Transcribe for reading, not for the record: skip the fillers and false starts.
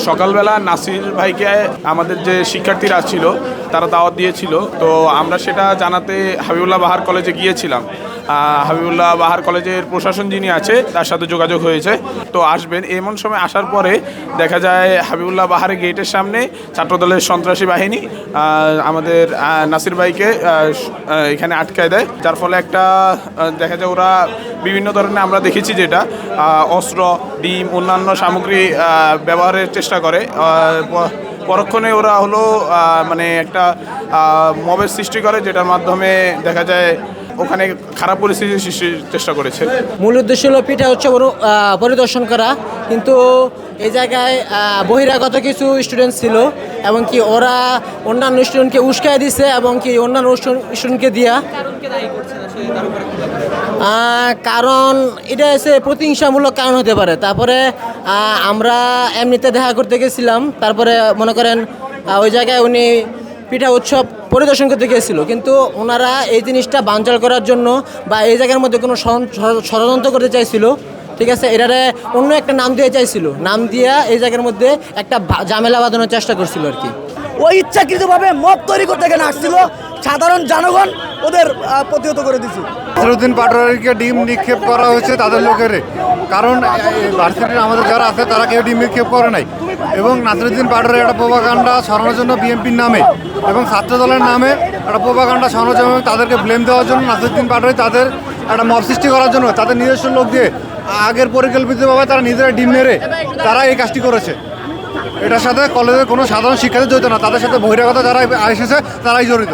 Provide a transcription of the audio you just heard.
সকালবেলা নাসির ভাইকে আমাদের যে শিক্ষার্থীরা ছিল তারা দাওয়াত দিয়েছিল, তো আমরা সেটা জানাতে হাবিবুল্লাহ বাহার কলেজে গিয়েছিলাম। হাবিবুল্লাহ বাহার কলেজের প্রশাসন যিনি আছে তার সাথে যোগাযোগ হয়েছে, তো আসবেন। এমন সময় আসার পরে দেখা যায় হাবিবুল্লাহ বাহারের গেটের সামনে ছাত্রদলের সন্ত্রাসী বাহিনী আমাদের নাসির ভাইকে এখানে আটকায় দেয়, যার ফলে একটা দেখা যায় ওরা বিভিন্ন ধরনের আমরা দেখেছি যেটা অস্ত্র, ডিম, অন্যান্য সামগ্রী ব্যবহারের চেষ্টা করে। পরক্ষণে ওরা হলো মানে একটা মবের সৃষ্টি করে, যেটার মাধ্যমে দেখা যায় ওখানে খারাপ পরিস্থিতি সৃষ্টির চেষ্টা করেছে। মূল উদ্দেশ্য হলো পিঠা উৎসব পরিদর্শন করা, কিন্তু এই জায়গায় বহিরাগত কিছু স্টুডেন্ট ছিল এবং কি ওরা অন্যান্য স্টুডেন্টকে উস্কায় দিছে এবং কি অন্যান্য স্টুডেন্টকে দিয়া কারণ এটা হচ্ছে প্রতিহিংসামূলক কারণ হতে পারে। তারপরে আমরা এমনিতে দেখা করতে গেছিলাম, তারপরে মনে করেন ওই জায়গায় উনি পিঠা উৎসব পরিদর্শন করতে গিয়েছিল, কিন্তু ওনারা এই জিনিসটা বানচাল করার জন্য বা এই জায়গার মধ্যে কোনো ষড়যন্ত্র করতে চাইছিল, ঠিক আছে, এটারে অন্য একটা নাম দিয়ে চাইছিল, নাম দিয়া এই জায়গার মধ্যে একটা ঝামেলা বাঁধানোর চেষ্টা করছিল আর কি। ওই ইচ্ছাকৃতভাবে মত তৈরি করতে এখানে আসছিল, সাধারণ জনগণ ওদের প্রতিহত করে দিচ্ছে। নাসিরউদ্দিন পাটোয়ারিকে ডিম নিক্ষেপ করা হয়েছে তাদের লোকের, কারণ ভার্সিটির আমাদের যারা আছে তারা কেউ ডিম নিক্ষেপ করে নাই, এবং নাসিরউদ্দিন পাটোয়ারি একটা প্রোপাগান্ডা ছড়ানোর জন্য বিএনপির নামে এবং ছাত্র দলের নামে একটা প্রোপাগান্ডা ছড়ানোর জন্য তাদেরকে ব্লেম দেওয়ার জন্য নাসিরউদ্দিন পাটোয়ারি তাদের একটা মব সৃষ্টি করার জন্য তাদের নিজস্ব লোক দিয়ে আগের পরিকল্পিতভাবে তারা নিজেরা ডিম মেরে তারা এই কাজটি করেছে। এটার সাথে কলেজের কোনো সাধারণ শিক্ষার্থী জড়িত না, তাদের সাথে বহিরাগত যারা এসেছে তারাই জড়িত।